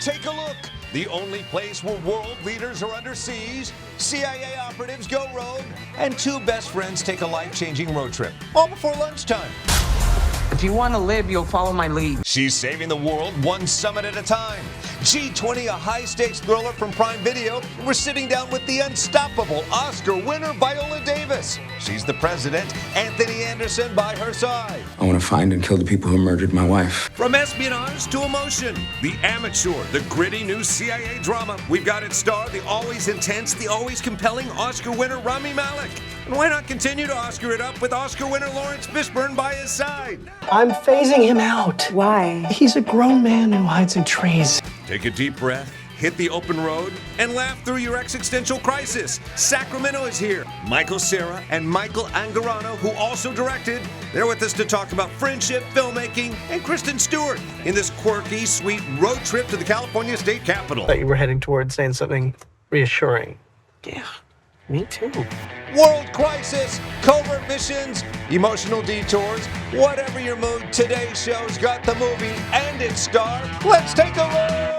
Take a Look, the only place where world leaders are under siege, CIA operatives go rogue, and two best friends take a life-changing road trip, all before lunchtime. If you want to live, you'll follow my lead. She's saving the world one summit at a time. G20, a high-stakes thriller from Prime Video. We're sitting down with the unstoppable Oscar winner Viola Davis. She's the president, Anthony Anderson by her side. I want to find and kill the people who murdered my wife. From espionage to emotion, The Amateur, the gritty new CIA drama. We've got its star, the always intense, the always compelling Oscar winner Rami Malek. And why not continue to Oscar it up with Oscar winner Laurence Fishburne by his side? I'm phasing him out. Why? He's a grown man who hides in trees. Take a deep breath, hit the open road, and laugh through your existential crisis. Sacramento is here. Michael Cera and Michael Angarano, who also directed, they're with us to talk about friendship, filmmaking, and Kristen Stewart in this quirky, sweet road trip to the California State Capitol. I thought you were heading towards saying something reassuring. Yeah, me too. World crisis, covert missions, emotional detours, whatever your mood, today's show's got the movie and its star. Let's take a look!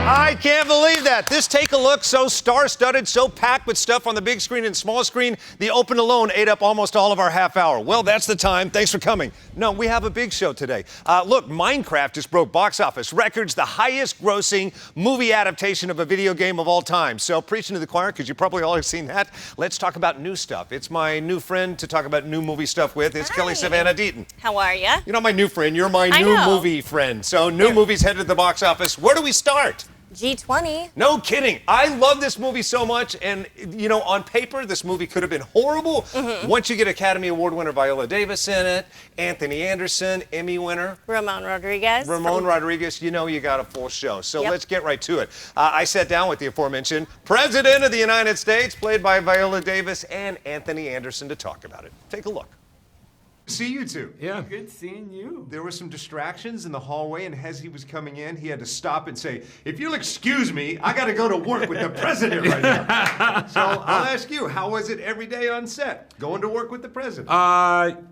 I can't believe that. This Take a Look, so star-studded, so packed with stuff on the big screen and small screen, the open alone ate up almost all of our half hour. Well, that's the time. Thanks for coming. No, we have a big show today. Look, Minecraft just broke box office records, the highest grossing movie adaptation of a video game of all time. So preaching to the choir, because you probably all have seen that, let's talk about new stuff. It's my new friend to talk about new movie stuff with. It's Kelly Savannah Deaton. How are you? You're not my new friend. You're my new movie friend. So new movies headed to the box office. Where do we start? G20. No kidding. I love this movie so much, and, you know, on paper, this movie could have been horrible. Once you get Academy Award winner Viola Davis in it, Anthony Anderson, Emmy winner. Ramon Rodriguez, you know you got a full show. So let's get right to it. I sat down with the aforementioned President of the United States, played by Viola Davis, and Anthony Anderson to talk about it. Take a look. See you two. Yeah. Good seeing you. There were some distractions in the hallway, and as he was coming in, he had to stop and say, "If you'll excuse me, I got to go to work with the president right now." So I'll ask you, how was it every day on set, going to work with the president?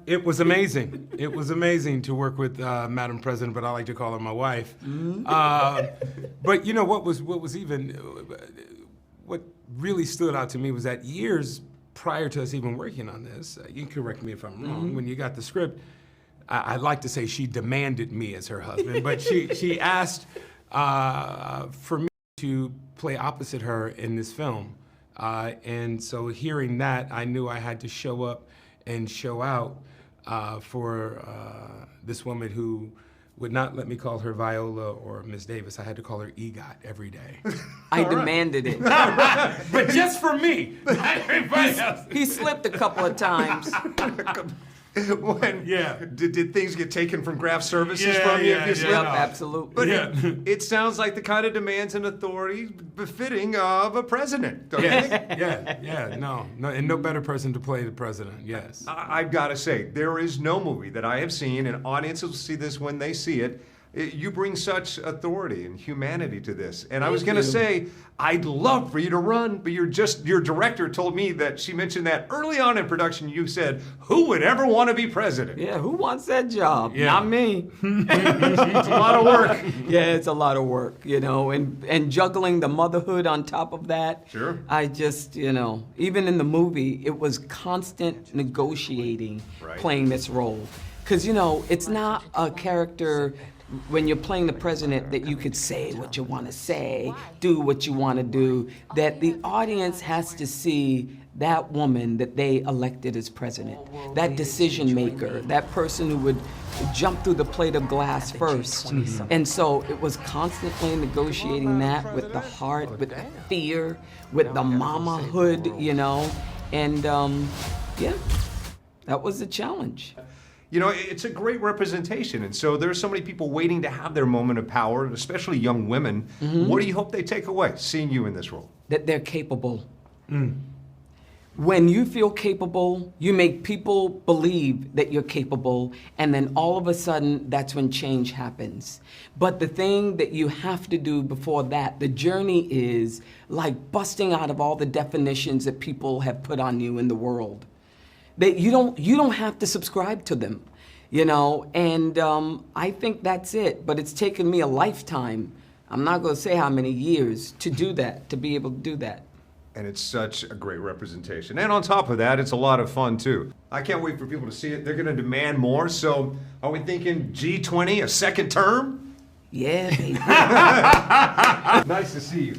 It was amazing. It was amazing to work with Madam President, but I like to call her my wife. But you know what really stood out to me was that years prior to us even working on this, you can correct me if I'm wrong, when you got the script, I like to say she demanded me as her husband, but she asked for me to play opposite her in this film. And so hearing that, I knew I had to show up and show out for this woman who would not let me call her Viola or Miss Davis. I had to call her EGOT every day. I demanded it. But just for me. Everybody else. He slipped a couple of times. Did things get taken from craft services from you? Yeah, Yep, absolutely. But it sounds like the kind of demands and authority befitting of a president, don't you think? No, and no better person to play the president, yes. I've got to say, there is no movie that I have seen, and audiences will see this when they see it. You bring such authority and humanity to this. And I was going to say, I'd love for you to run, but your director told me that she mentioned that early on in production, you said, who would ever want to be president? Yeah, who wants that job? Not me. It's a lot of work. Yeah, it's a lot of work, you know, and juggling the motherhood on top of that. Sure. I just, you know, even in the movie, it was constant negotiating playing this role. Because, you know, it's not a character when you're playing the president that you could say what you want to say, do what you want to do, that the audience has to see that woman that they elected as president, that decision maker, that person who would jump through the plate of glass first. And so it was constantly negotiating that with the heart, with the fear, with the mamahood, you know, and that was a challenge. You know, it's a great representation, and so there's so many people waiting to have their moment of power, especially young women. What do you hope they take away, seeing you in this role? That they're capable. When you feel capable, you make people believe that you're capable, and then all of a sudden, that's when change happens. But the thing that you have to do before that, the journey is like busting out of all the definitions that people have put on you in the world. That you don't have to subscribe to them. you know, and I think that's it. But it's taken me a lifetime, I'm not going to say how many years, to do that, to be able to do that. And it's such a great representation. And on top of that, it's a lot of fun too. I can't wait for people to see it. They're going to demand more. So are we thinking G20, a second term? Yeah, baby. Nice to see you.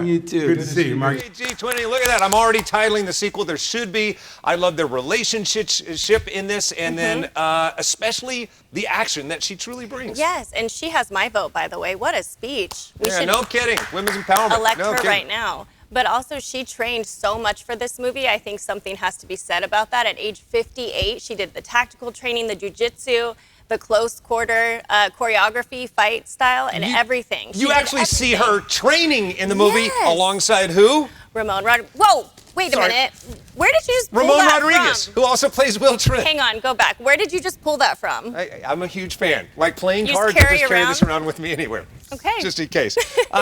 You too. Good to see you, Mark. Hey, G20, look at that. I'm already titling the sequel. There should be. I love their relationship in this, and then especially the action that she truly brings. Yes, and she has my vote, by the way. What a speech. We Yeah, should no kidding. Women's empowerment. elect No her kidding. right now. But also, she trained so much for this movie. I think something has to be said about that. At age 58, she did the tactical training, the jujitsu, the close quarter choreography, fight style, and everything. You actually see her training in the movie Yes. alongside who? Ramon Rodriguez. Whoa, wait a Sorry. minute. Where did you just pull Ramon that Rodriguez, from? who also plays Will Trent. Hang on, go back. Where did you just pull that from? I'm a huge fan. Like playing You just cards, I carry just carry this around? around with me anywhere. Okay. Just in case.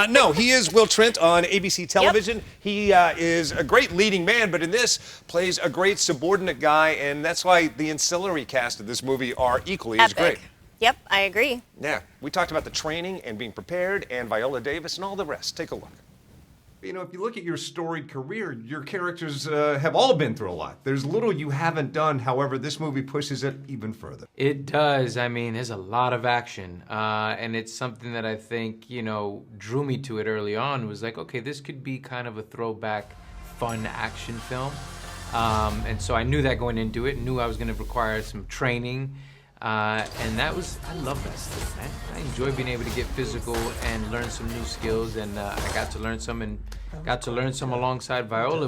No, he is Will Trent on ABC television. He is a great leading man, but in this plays a great subordinate guy, and that's why the ancillary cast of this movie are equally as great. Yep, I agree. Yeah, we talked about the training and being prepared and Viola Davis and all the rest. Take a look. You know, if you look at your storied career, your characters have all been through a lot. There's little you haven't done. However, this movie pushes it even further. It does. I mean, there's a lot of action. And it's something that I think, you know, drew me to it early on. Was like, okay, this could be kind of a throwback, fun action film. And so I knew that going into it, knew I was going to require some training. And that was, I love that stuff, man. I enjoy being able to get physical and learn some new skills, and I got to learn some alongside Viola,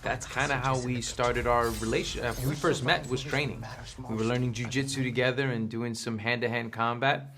that's kind of how we started our relationship. We first met was training. We were learning jujitsu together and doing some hand-to-hand combat.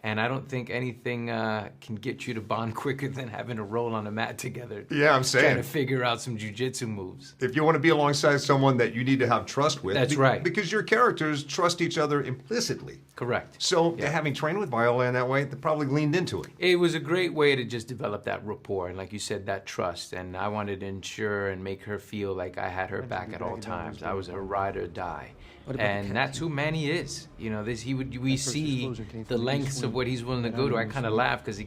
And I don't think anything can get you to bond quicker than having to roll on a mat together. Yeah, I'm saying. Trying to figure out some jujitsu moves. If you want to be alongside someone that you need to have trust with. That's right. Because your characters trust each other implicitly. Correct. So having trained with Viola in that way, they probably leaned into it. It was a great way to just develop that rapport and, like you said, that trust. And I wanted to ensure and make her feel like I had her back at all times. I was her ride or die. And that's who Manny is. You know, we see the lengths of what he's willing to go to. I kind of laugh because he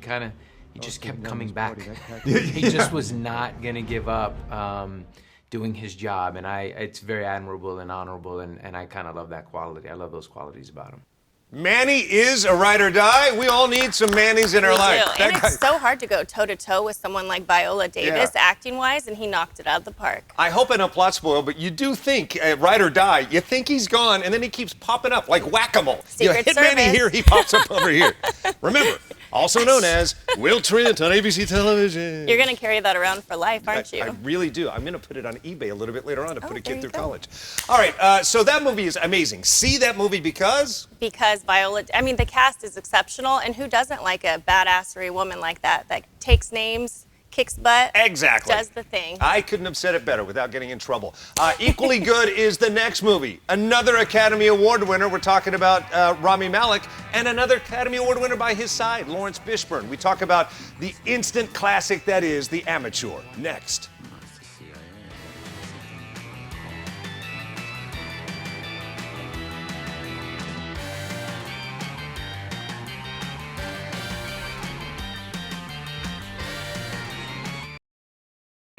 just kept coming back. He just was not gonna give up doing his job, and it's very admirable and honorable, and I kind of love that quality. I love those qualities about him. Manny is a ride or die. We all need some Mannies in our We life. do. And it's so hard to go toe-to-toe with someone like Viola Davis, acting-wise, and he knocked it out of the park. I hope I don't plot spoil, but you do think, ride or die, you think he's gone, and then he keeps popping up like whack-a-mole. You Secret hit Manny Service. here, he pops up over here. Remember, also known as Will Trent on ABC television. You're going to carry that around for life, aren't you? I really do. I'm going to put it on eBay a little bit later on to put a there kid you through go. college. All right, so that movie is amazing. See that movie because? Because the cast is exceptional, and who doesn't like a badassery woman like that takes names, kicks butt, Exactly. does the thing. I couldn't have said it better without getting in trouble. Equally good is the next movie. Another Academy Award winner. We're talking about Rami Malek, and another Academy Award winner by his side, Laurence Fishburne. We talk about the instant classic that is The Amateur. Next.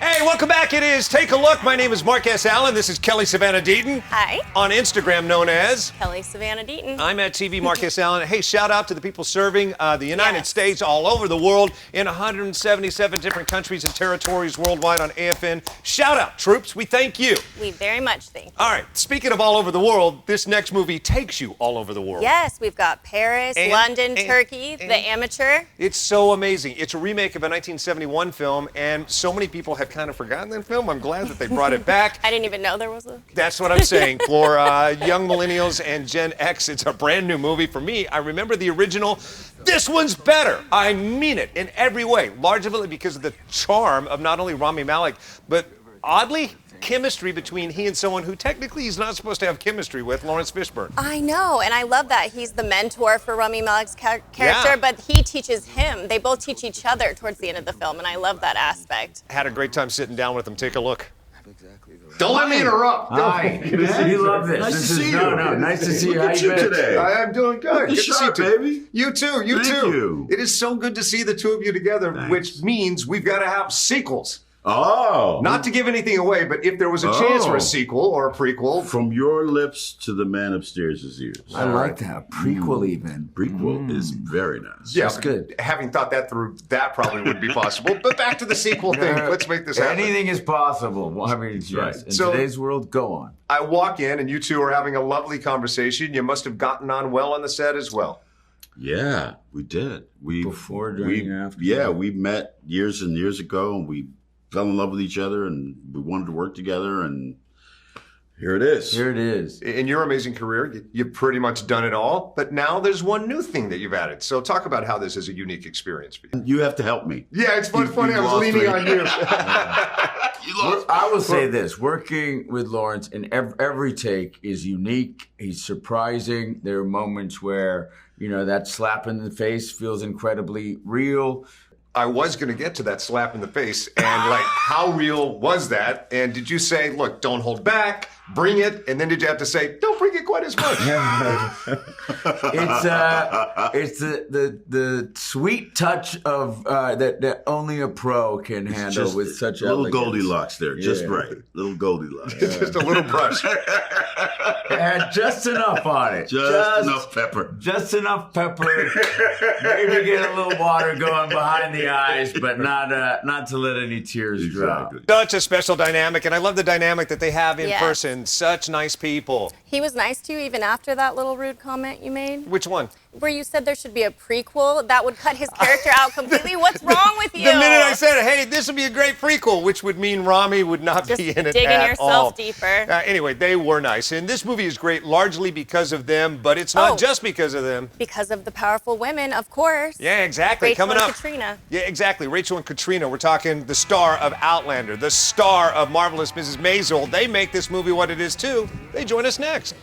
Hey, welcome back. It is Take a Look. My name is Mark S. Allen. This is Kelly Savannah Deaton. Hi. On Instagram, known as Kelly Savannah Deaton. I'm at TV Mark S. Allen. Hey, shout out to the people serving the United Yes. States all over the world in 177 different countries and territories worldwide on AFN. Shout out, troops. We thank you. We very much thank you. All right, speaking of all over the world, this next movie takes you all over the world. Yes, we've got Paris, London, Turkey, The Amateur. It's so amazing. It's a remake of a 1971 film, and so many people have kind of forgotten that film. I'm glad that they brought it back. I didn't even know there was a... That's what I'm saying. For young millennials and Gen X, it's a brand new movie. For me, I remember the original. This one's better. I mean it in every way, largely because of the charm of not only Rami Malek, but oddly, chemistry between he and someone who technically he's not supposed to have chemistry with, Laurence Fishburne. I know, and I love that. He's the mentor for Rami Malek's character, Yeah. but he teaches him. They both teach each other towards the end of the film, and I love that aspect. Had a great time sitting down with him. Take a look. Exactly the Don't let me interrupt. Hi. You love this. Nice this to is, see no, you. No, nice to see you. Look at you today. I am doing good. Good to see you, baby. You too. You Thank too. you. It is so good to see the two of you together, which means we've got to have sequels. Oh. Not to give anything away, but if there was a chance for a sequel or a prequel. From your lips to the man upstairs' ears. I like that. Prequel even. Prequel is very nice. Yeah, That's good. Having thought that through, that probably would be possible. But back to the sequel thing. Let's make this happen. Anything is possible. Well, I mean, yes. Right. In So- today's world, go on. I walk in and you two are having a lovely conversation. You must have gotten on well on the set as well. Yeah, we did. Before, during, after. Yeah, we met years and years ago, and we fell in love with each other, and we wanted to work together, and here it is. Here it is. In your amazing career, you've pretty much done it all. But now there's one new thing that you've added. So talk about how this is a unique experience for you. You have to help me. Yeah, it's funny. I was lost leaning me. on you. I will say this: working with Laurence in every take is unique. He's surprising. There are moments where that slap in the face feels incredibly real. I was going to get to that slap in the face and how real was that? And did you say, look, don't hold back, bring it? And then did you have to say, don't bring it quite as much? It's the sweet touch of that only a pro can handle Just with such a little elegance. Goldilocks there, just right. Little Goldilocks. Just a little brush. It had just enough on it. Just enough pepper. Just enough pepper. Maybe get a little water going behind the eyes, but not to let any tears drop. Such a special dynamic, and I love the dynamic that they have in Yes. person. Such nice people. He was nice to you even after that little rude comment you made, Which one? where you said there should be a prequel that would cut his character out completely. What's wrong with you? The minute I said, hey, this would be a great prequel, which would mean Rami would not Just be in it digging at yourself all. deeper. Anyway, they were nice. And this movie is great largely because of them, but it's not just because of them. Because of the powerful women, of course. Yeah, exactly. Rachel Coming and up. Katrina. Yeah, exactly. Rachel and Katrina. We're talking the star of Outlander, the star of Marvelous Mrs. Maisel. They make this movie what it is, too. They join us next.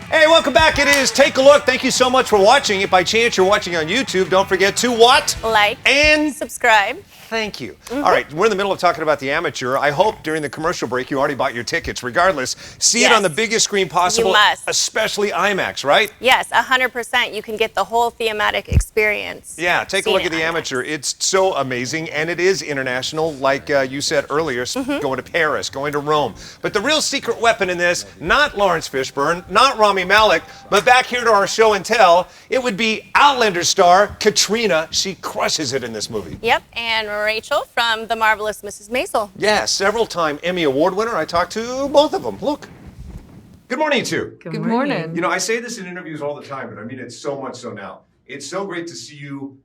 Hey, welcome back. It is Take a Look. Thank you so much for watching. If by chance you're watching on YouTube, don't forget to what? Like and subscribe. Thank you. All right, we're in the middle of talking about The Amateur. I hope during the commercial break you already bought your tickets. Regardless, see it on the biggest screen possible. You must. Especially IMAX, right? Yes, 100%. You can get the whole thematic experience. Yeah, take a look at The Amateur. It's so amazing, and it is international, like you said earlier, going to Paris, going to Rome. But the real secret weapon in this, not Laurence Fishburne, not Rami Malek, but back here to our show and tell, it would be Outlander star Katrina. She crushes it in this movie. Yep, and Rachel from The Marvelous Mrs. Maisel. Yeah, several-time Emmy Award winner. I talked to both of them. Look. Good morning, you two. Good morning. You know, I say this in interviews all the time, but I mean it so much so now. It's so great to see you.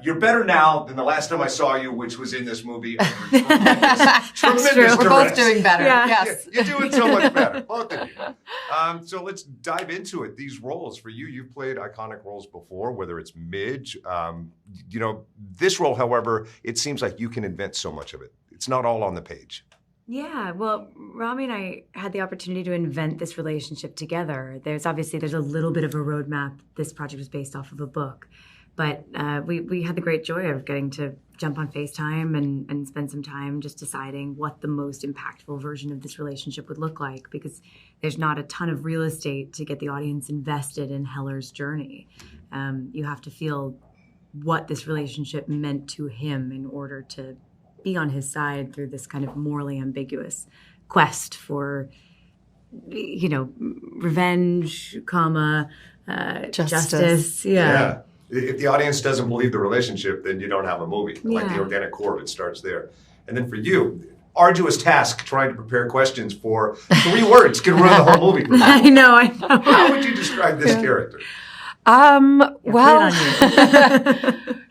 You're better now than the last time I saw you, which was in this movie. Tremendous True. We're both doing better. Yeah. Yes. You're doing so much better, both of you. So let's dive into it. These roles for you, you've played iconic roles before, whether it's Midge. You know, this role, however, it seems like you can invent so much of it. It's not all on the page. Yeah, well, Rami and I had the opportunity to invent this relationship together. There's a little bit of a roadmap. This project was based off of a book. But we had the great joy of getting to jump on FaceTime and spend some time just deciding what the most impactful version of this relationship would look like, because there's not a ton of real estate to get the audience invested in Heller's journey. You have to feel what this relationship meant to him in order to be on his side through this kind of morally ambiguous quest for, you know, revenge, justice. Yeah. If the audience doesn't believe the relationship, then you don't have a movie. Like the Yeah. organic core of it starts there. And then for you, arduous task trying to prepare questions for 3 words can ruin the whole movie. I know. How would you describe this character? Well,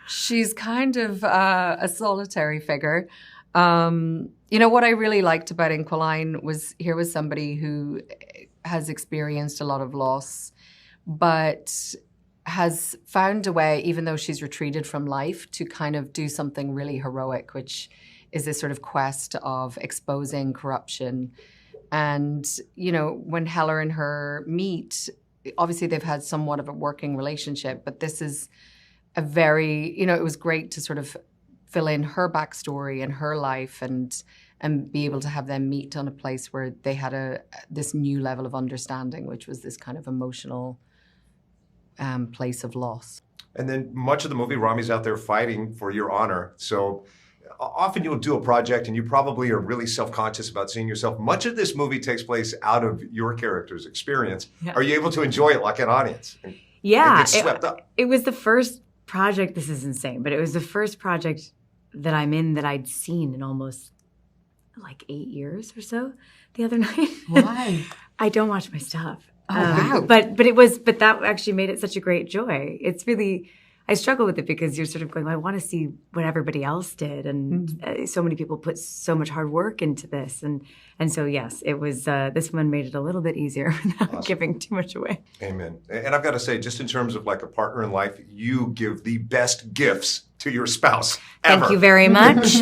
she's kind of a solitary figure. You know, what I really liked about Inquiline was here was somebody who has experienced a lot of loss, but has found a way, even though she's retreated from life, to kind of do something really heroic, which is this sort of quest of exposing corruption And, you know, when Heller and her meet, obviously they've had somewhat of a working relationship, but this is a very, you know, it was great to sort of fill in her backstory and her life and be able to have them meet on a place where they had this new level of understanding, which was this kind of emotional place of loss. And then much of the movie, Rami's out there fighting for your honor. So often you'll do a project and you probably are really self-conscious about seeing yourself. Much of this movie takes place out of your character's experience. Yeah. Are you able to enjoy it like an audience? And get swept up? It was the first project, this is insane, but it was the first project that I'm in that I'd seen in almost like 8 years or so the other night. Why? I don't watch my stuff. Oh, wow. But that actually made it such a great joy. It's really, I struggle with it because you're sort of going, well, I want to see what everybody else did. And so many people put so much hard work into this. And so, yes, it was, this one made it a little bit easier without giving too much away. Amen. And I've got to say, just in terms of like a partner in life, you give the best gifts to your spouse ever. Thank you very much.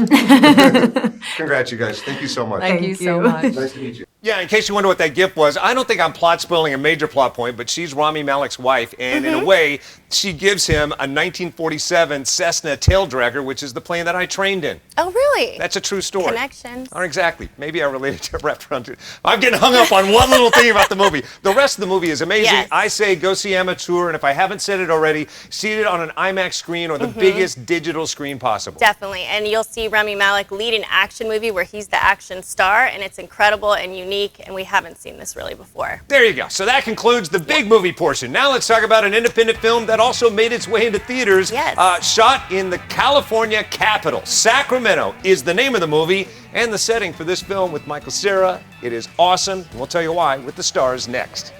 Congrats, you guys. Thank you so much. Thank you so much. Nice to meet you. Yeah, in case you wonder what that gift was, I don't think I'm plot spoiling a major plot point, but she's Rami Malek's wife, and in a way, she gives him a 1947 Cessna taildragger, which is the plane that I trained in. Oh, really? That's a true story. Connections. Or exactly. Maybe I related to wrapped around it. I'm getting hung up on one little thing about the movie. The rest of the movie is amazing. Yes. I say go see Amateur, and if I haven't said it already, see it on an IMAX screen or the biggest digital screen possible. Definitely. And you'll see Rami Malek lead an action movie where he's the action star, and it's incredible and unique, and we haven't seen this really before. There you go. So that concludes the big movie portion. Now let's talk about an independent film that also made its way into theaters. Yes. Shot in the California capital. Sacramento is the name of the movie and the setting for this film with Michael Cera. It is awesome, and we'll tell you why with the stars next.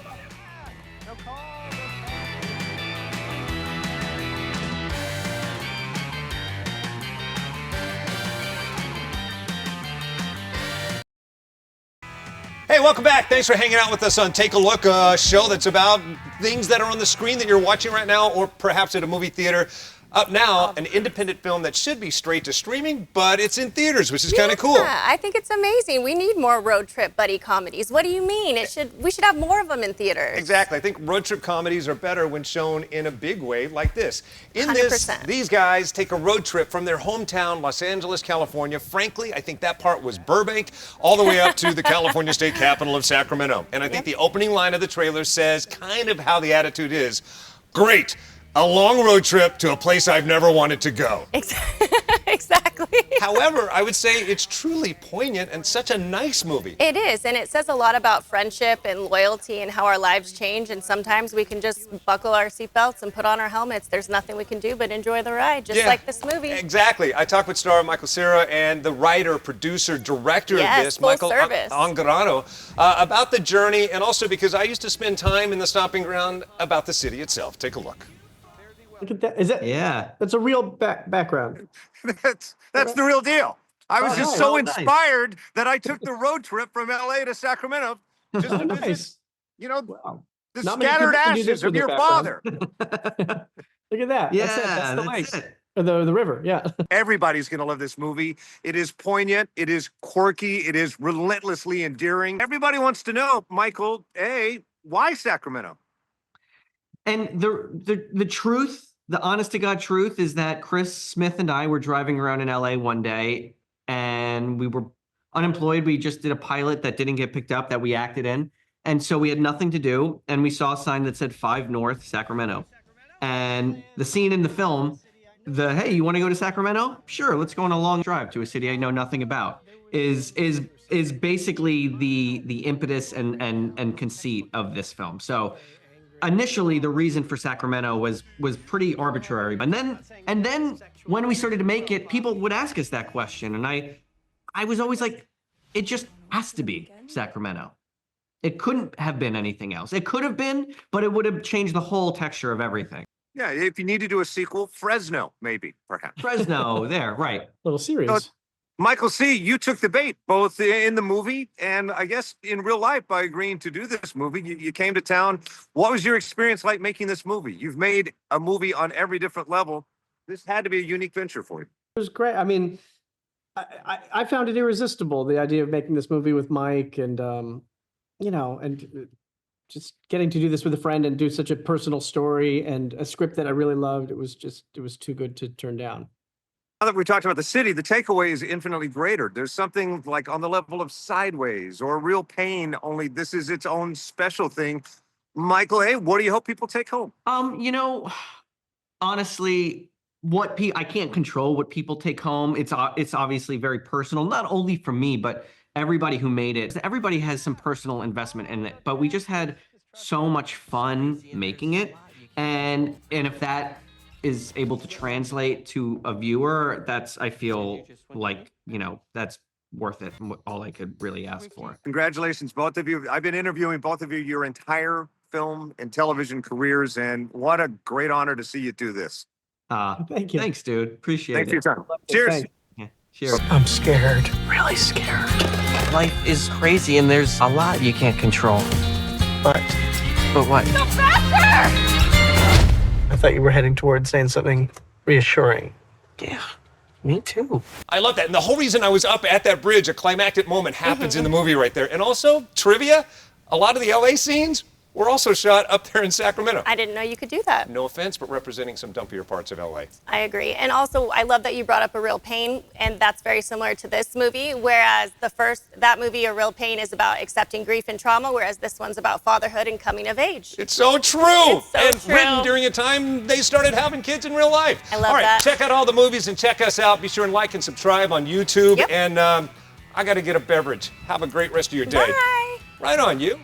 Hey, welcome back. Thanks for hanging out with us on Take a Look, a show that's about things that are on the screen that you're watching right now or perhaps at a movie theater. Up now, an independent film that should be straight to streaming, but it's in theaters, which is kind of cool. Yeah, I think it's amazing. We need more road trip buddy comedies. What do you mean? We should have more of them in theaters. Exactly. I think road trip comedies are better when shown in a big way like this. In 100%. these guys take a road trip from their hometown, Los Angeles, California. Frankly, I think that part was Burbank, all the way up to the California state capital of Sacramento. And I think the opening line of the trailer says kind of how the attitude is. Great. A long road trip to a place I've never wanted to go. Exactly. However, I would say it's truly poignant and such a nice movie. It is, and it says a lot about friendship and loyalty and how our lives change, and sometimes we can just buckle our seatbelts and put on our helmets. There's nothing we can do but enjoy the ride, just like this movie. Exactly. I talked with star Michael Cera and the writer, producer, director of this, full Michael service. Angarano, about the journey, and also because I used to spend time in the stomping ground about the city itself. Take a look. Look at that. Is that? Yeah. That's a real background. That's the real deal. I was just so nice. inspired that I took the road trip from LA to Sacramento just to visit, Nice. the Not many scattered people can do this ashes of with their your background. father. Look at that. Yeah, That's the lake. it. Or the river. Yeah. Everybody's going to love this movie. It is poignant. It is quirky. It is relentlessly endearing. Everybody wants to know, Michael, why Sacramento? And the truth, the honest to God truth is that Chris Smith and I were driving around in LA one day and we were unemployed. We just did a pilot that didn't get picked up that we acted in. And so we had nothing to do. And we saw a sign that said 5 North Sacramento. And the scene in the film, hey, you want to go to Sacramento? Sure, let's go on a long drive to a city I know nothing about. Is basically the impetus and conceit of this film. So initially, the reason for Sacramento was pretty arbitrary, and then when we started to make it, people would ask us that question, and I was always like, it just has to be Sacramento. It couldn't have been anything else. It could have been, but it would have changed the whole texture of everything. Yeah, if you need to do a sequel, Fresno, maybe, perhaps. Fresno, there, right? Little series. So, Michael C., you took the bait, both in the movie and I guess in real life by agreeing to do this movie. You came to town. What was your experience like making this movie? You've made a movie on every different level. This had to be a unique venture for you. It was great. I mean, I found it irresistible, the idea of making this movie with Mike and, just getting to do this with a friend and do such a personal story and a script that I really loved. It was too good to turn down. Now that we talked about the city, the takeaway is infinitely greater. There's something like on the level of Sideways or Real Pain, only this is its own special thing. Michael, hey, what do you hope people take home? Honestly, I can't control what people take home. It's obviously very personal, not only for me, but everybody who made it. Everybody has some personal investment in it, but we just had so much fun making it, and if that is able to translate to a viewer, I feel like that's worth it. All I could really ask for. Congratulations, both of you. I've been interviewing both of you your entire film and television careers, and what a great honor to see you do this. Thank you. Thanks, dude. Appreciate Thanks it. for your time. Cheers. Yeah, cheers. I'm scared, really scared. Life is crazy, and there's a lot you can't control. But what? I thought you were heading towards saying something reassuring. Yeah, me too. I love that. And the whole reason I was up at that bridge, a climactic moment happens in the movie right there. And also, trivia, a lot of the LA scenes were also shot up there in Sacramento. I didn't know you could do that. No offense, but representing some dumpier parts of LA. I agree. And also, I love that you brought up A Real Pain, and that's very similar to this movie, whereas that movie, A Real Pain, is about accepting grief and trauma, whereas this one's about fatherhood and coming of age. It's so true. It's so and true. written during a time they started having kids in real life. I love all right, that. check out all the movies and check us out. Be sure and like and subscribe on YouTube. Yep. And I got to get a beverage. Have a great rest of your day. Bye. Right on, you.